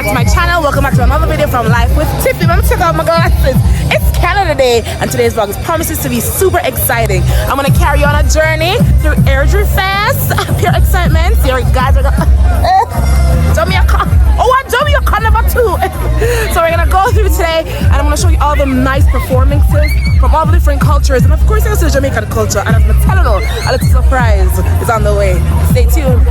to my channel. Welcome back to another video from Life with Tiffy. Let me check out my glasses. It's Canada Day and today's vlog promises to be super exciting. I'm gonna carry you on a journey through Airdrie Fest. Pure excitement. Your guys are gonna Jamaica. Oh, and Jamaica number 2. So we're gonna go through today and I'm gonna show you all the nice performances from all the different cultures, and of course it's the Jamaican culture, and I'm gonna tell you a little surprise is on the way. Stay tuned.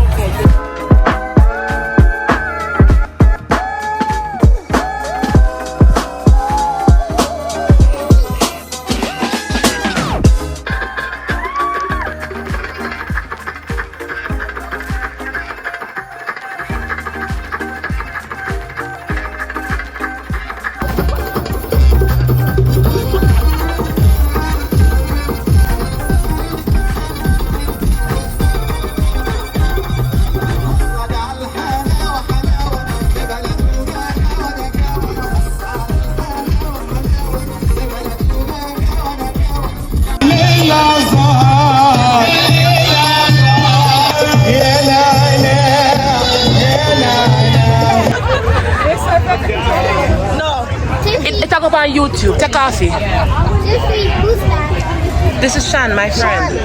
Talk about YouTube. Take coffee. This is Shan, my friend.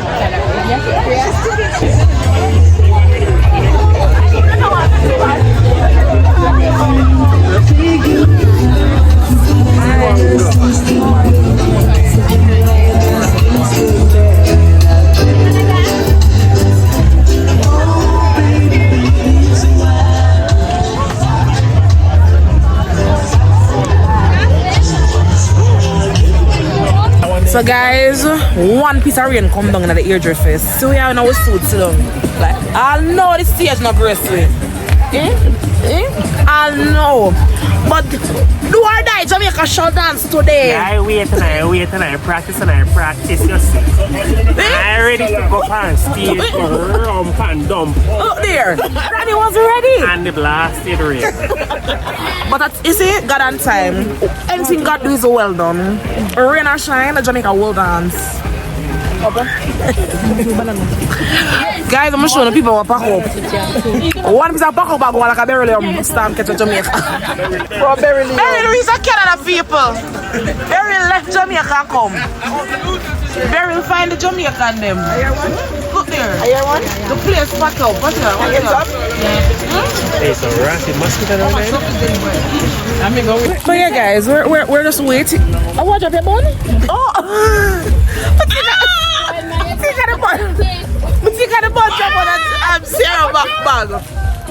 So guys, one piece of rain come down in the Airdrie Fest. So we are in our suits down. Like, I know the stage not graceful. I know. But do or die, Jamaica shall dance today. Yeah, I wait and I practice you see. I ready to go on stage for rump and dump. Look there, Granny was ready. And the blasted rain. But that's, you see, God on time. Anything God do is well done. Rain or shine, Jamaica will dance. Guys, I'm showing the people what pack up. One piece of pack up bag like a beryllium stamp catch Jamaica. Beryl is a Canada people. Beryl left Jamaica and come. Beryl find the Jamaican them. Look there. The place pack up. What's that? There's a ratty mosquito down there. So yeah guys, we're just waiting. I watch up your bun? Oh!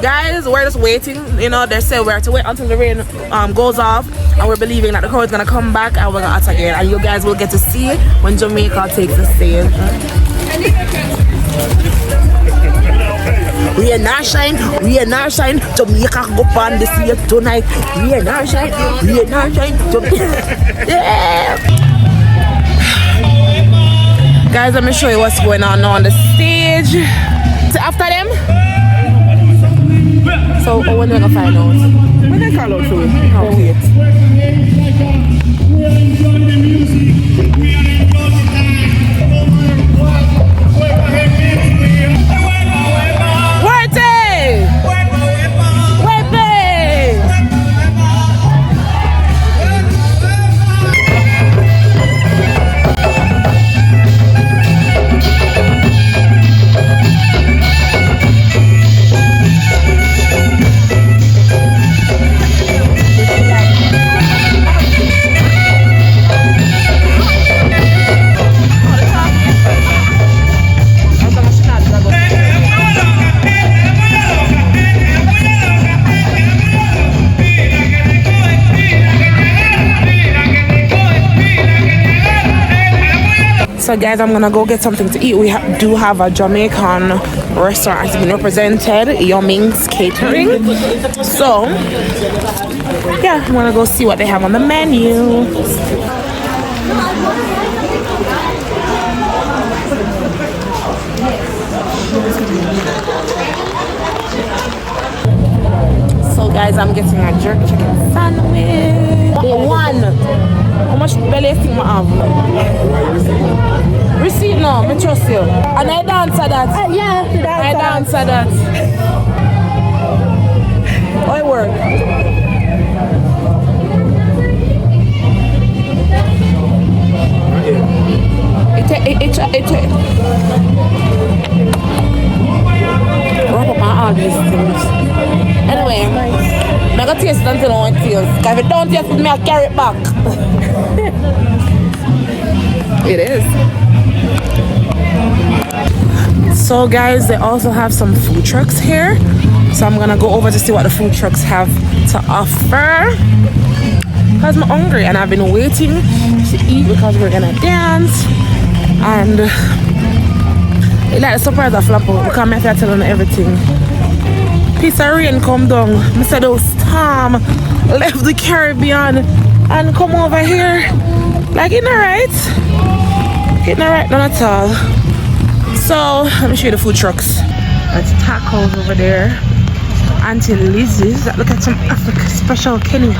Guys, we're just waiting. You know, they say we're to wait until the rain goes off, and we're believing that the crowd is gonna come back and we're gonna act again, and you guys will get to see it when Jamaica takes the stage. We are not shine, Jamaica go on this year tonight. We are not shine, yeah. Guys, let me show you what's going on now on the stage. So after them, so when are we gonna find out? When they call out to it? Oh, wait. So guys, I'm gonna go get something to eat. We do have a Jamaican restaurant has been represented, Yomming's Catering. So yeah, I'm gonna go see what they have on the menu. So guys, I'm getting a jerk chicken sandwich. One. How much belly thing I have? Receipt now, I trust you. And I dance at that. Yeah, I dance at that. How it work? Wrap up my all these things. Anyway, I'm gonna taste it until I want to taste. Because if it don't taste with me, I'll carry it back. It is. So guys, they also have some food trucks here. So I'm gonna go over to see what the food trucks have to offer. Because I'm hungry and I've been waiting to eat because we're gonna dance. And it's like a surprise of flap out because I have to tell them everything. Piece of rain come down. I said those storm left the Caribbean and come over here. Like it's not right. It's not right, none at all. So let me show you the food trucks. That's tacos over there. Auntie Lizzie's. Look at some African special Kenny.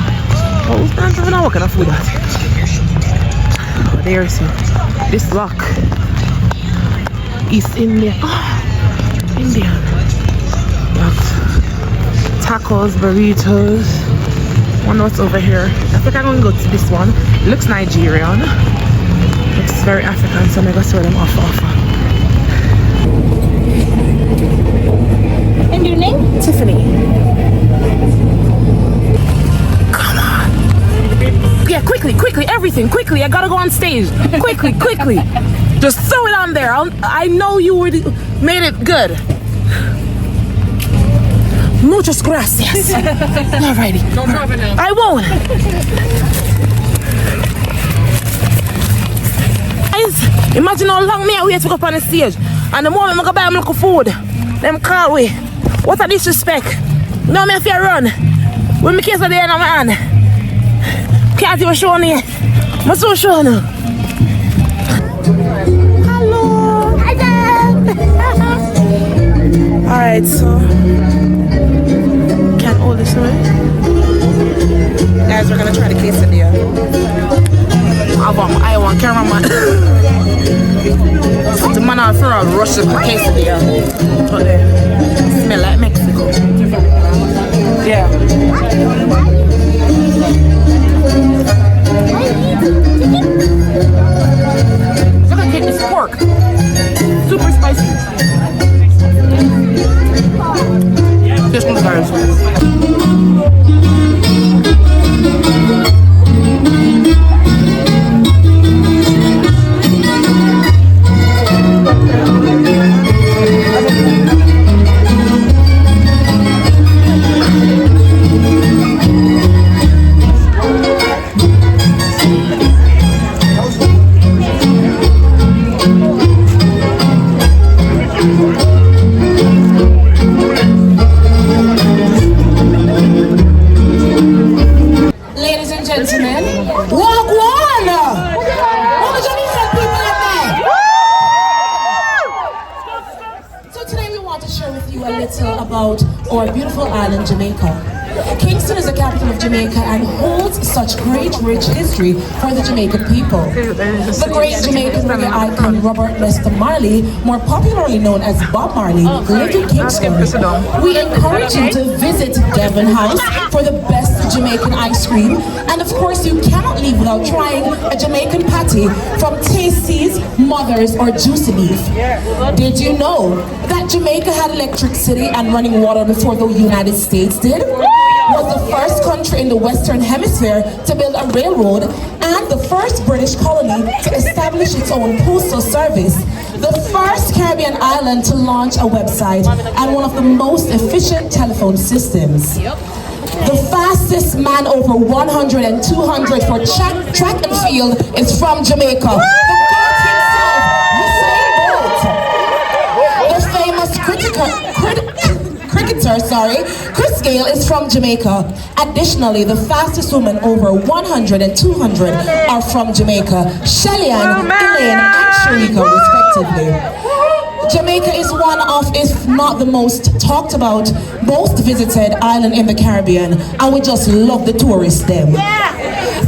Oh, who's not even what kind of food that? Oh, there's this rock. East India. Oh, Indian. Tacos, burritos. Wonder what's over here. I think I'm gonna go to this one. It looks Nigerian. Looks very African, so I'm gonna see what them offer. And your name? Tiffany. Come on. Yeah, quickly, everything, quickly. I gotta go on stage. Quickly. Just throw it on there. I know you already made it good. Muchas gracias. Alrighty. Don't drop it now. I won't. Guys, imagine how long me I wait to go up on the stage. And the moment I go buy them local food, them call me. What a disrespect. Now me have to run. When me case of the end of my hand. Can't even show me. I'm so sure now. Hello. Alright, so can't hold this way. Guys, we're gonna try the quesadilla. I want cameraman. The man out for a rush of the quesadilla. But smell like Mexico. Yeah. Look at this pork. Super spicy. This one's nice. Our beautiful island, Jamaica. Kingston is the capital of Jamaica and holds such great, rich history for the Jamaican people. The great Jamaican reggae icon Robert Lester Marley, more popularly known as Bob Marley, lived in Kingston. We encourage you to visit Devon House for the best Jamaican ice cream, and of course you cannot leave without trying a Jamaican patty from Tasty's, Mother's, or Juicy Beef. Did you know that Jamaica had electricity and running water before the United States did? Was the first country in the Western Hemisphere to build a railroad and the first British colony to establish its own postal service, the first Caribbean island to launch a website and one of the most efficient telephone systems. The fastest man over 100 and 200 for track and field is from Jamaica. The GOAT himself, Usain Bolt. The famous cricketer, Chris Gayle is from Jamaica. Additionally, the fastest women over 100 and 200 are from Jamaica. Shellyanne, Elaine, and Sharika, respectively. Jamaica is one of, if not the most talked about, most visited island in the Caribbean, and we just love the tourists them.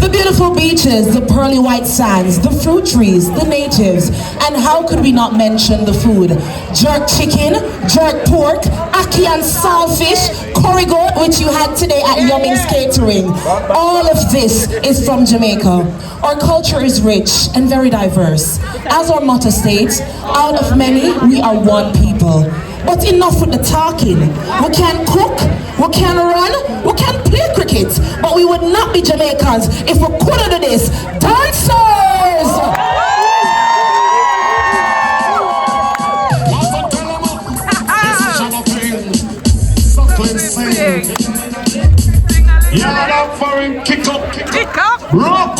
The beautiful beaches, the pearly white sands, the fruit trees, the natives, and how could we not mention the food? Jerk chicken, jerk pork, ackee and saltfish, curry goat, which you had today at Yumming's Catering. All of this is from Jamaica. Our culture is rich and very diverse. As our motto states, out of many, we are one people. But enough with the talking. We can cook, we can run, we can play cricket, but we would not be Jamaicans if we couldn't do this. Dancers! Yeah, for him, kick up, Kick up. rock,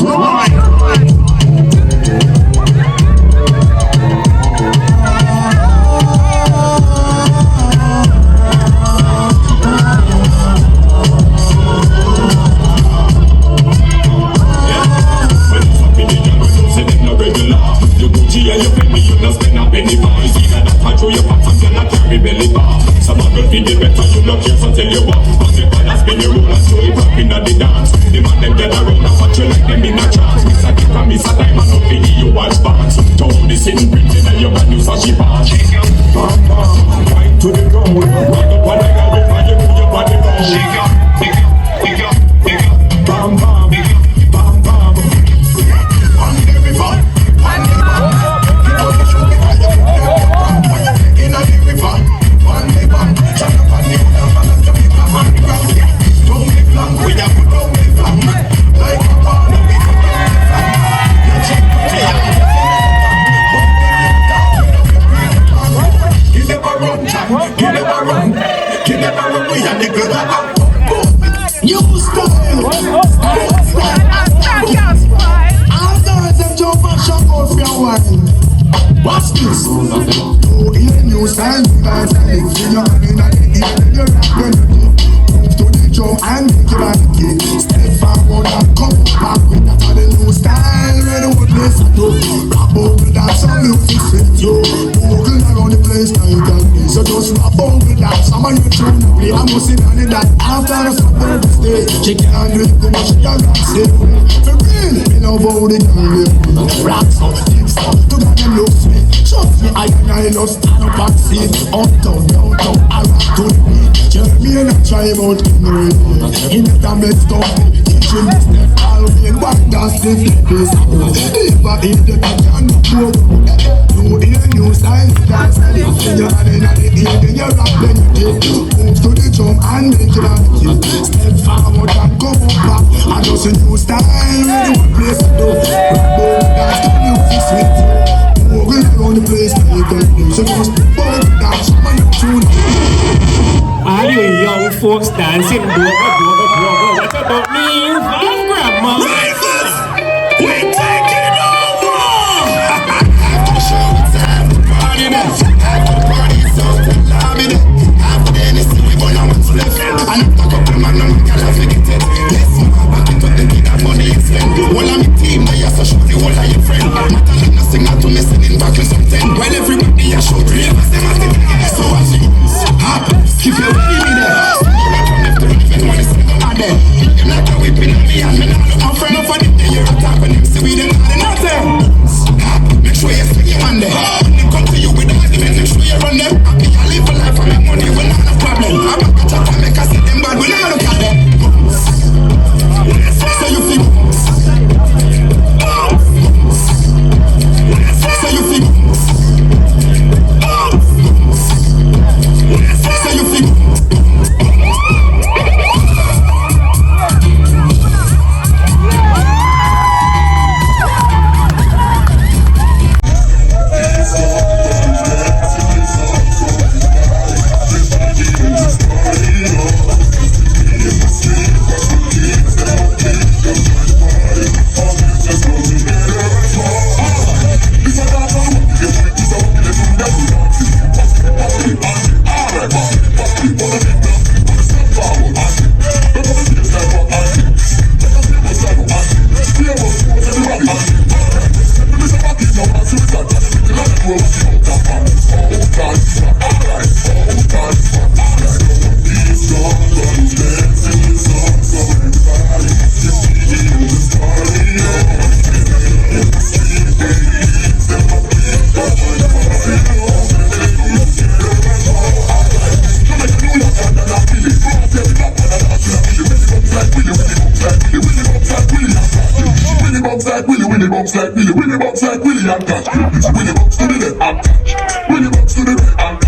what's this? Oh, in a new style, guys, and it's in your hand, and you're rapping. Move to the drum and make your body kick. Step forward and come back with that of the new style. Where the whole place I do. Rap over that, some music fit you. Google around the place like that. So just rap over that, some of you tune to play. I'm missing on it that after the stop on the stage. She can't do it, come on, she can't rock it. For real, me know about it, rock so, deep so, to get them look sweet. Trust me, I love stand up and see. Uptown, downtown, I rock to the beat. Jeremy and I try about in the radio. In the damage stop, teaching me step all in back, that's the flip. Never eat the can of coke. You hear new style, dance and you feel your hand in the ear, then you rap, then you kick. Move to the drum and make it on the kick. Step forward and come up back. I just a new style, where the one place to do. Rap over, dance to music sweet. Google around the place like that. So just bump, dance, man, you tune. All you young folks dancing, what about me? I'm grandma. Rivals, we're taking over! After the show, it's time to party then. After the party, it's on the lobby then. After the NSC, we go down what's left. And I talk up the man, I'm gonna forget it. Listen, back into the kid, that money is spent. All of my team, they are so show the whole of your friend. Matter like nothing, not to listening back in something. Well, everybody is show real, so as you hop, keep your baby there. Willy box like Willy, Willy box like Willy and catch. It's Willy box to the dead and catch. Willy box to the dead and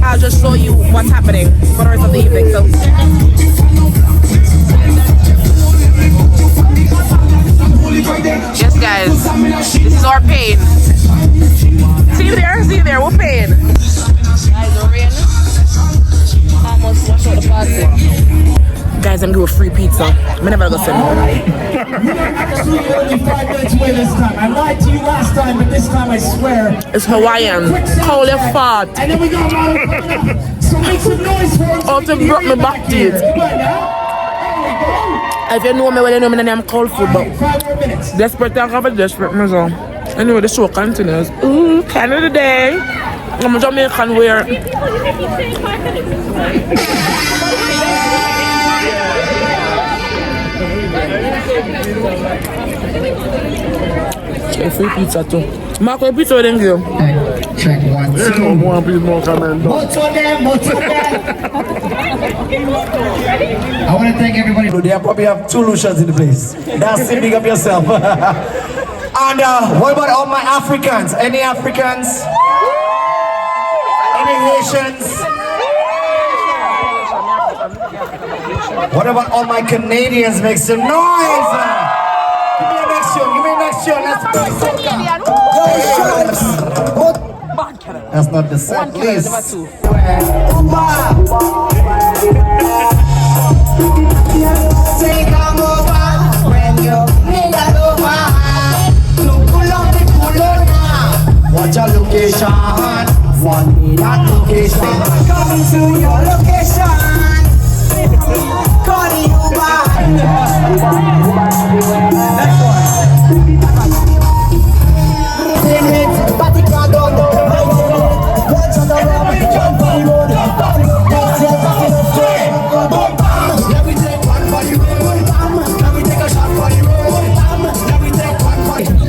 I'll just show you what's happening for the rest of the evening. So yes guys, this is our pain. See there, we're paying. Guys, the rain almost washed out the party. Guys, I'm doing free pizza. I'm never gonna send more. We are actually only 5 minutes away this time. I lied to you last time, but this time I swear. It's Hawaiian. Holy fart. And then we got Mara. So make some noise for us. Oh, to broke my back teeth. If you know me, well, you know me, then I'm cold food, but 5 more minutes. desperate, I have a desperate measure. Anyway, the show continues. Ooh, Canada Day. I'm a Jamaican wear. Free pizza too. Marco, pizza then go. Check 1, 2. More people more coming. More to them. I want to thank everybody. They probably have 2 Lucians in the place. That's it, big up yourself. And what about all my Africans? Any Africans? Any Haitians? What about all my Canadians? Make some noise! Give me a next tune, let's go. That's not the set, please. Watch your location, 1 million location. Coming to your location, calling you back. Next one.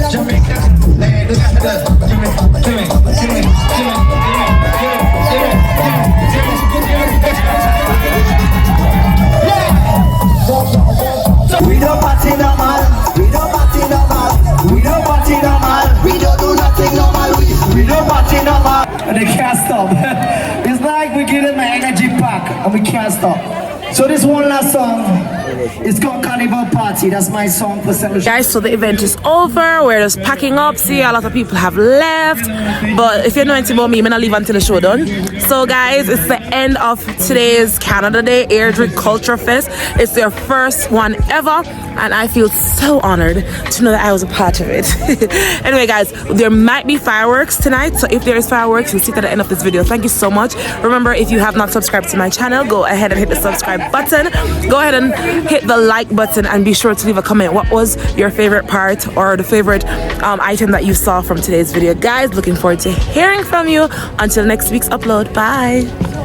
Jamaica. stop. So this one last song is called Carnival Party. That's my song for celebration. Guys, so the event is over. We're just packing up. See, a lot of people have left. But if you know anything about me, I'm gonna leave until the show done. So guys, it's the end of today's Canada Day Airdrie Cultural Fest. It's their first one ever, and I feel so honored to know that I was a part of it. Anyway guys, there might be fireworks tonight, so if there is fireworks, you'll see it at the end of this video. Thank you so much. Remember, if you have not subscribed to my channel, go ahead and hit the subscribe button. Go ahead and hit the like button, and be sure to leave a comment. What was your favorite part or the favorite item that you saw from today's video? Guys, looking forward to hearing from you. Until next week's upload. Bye.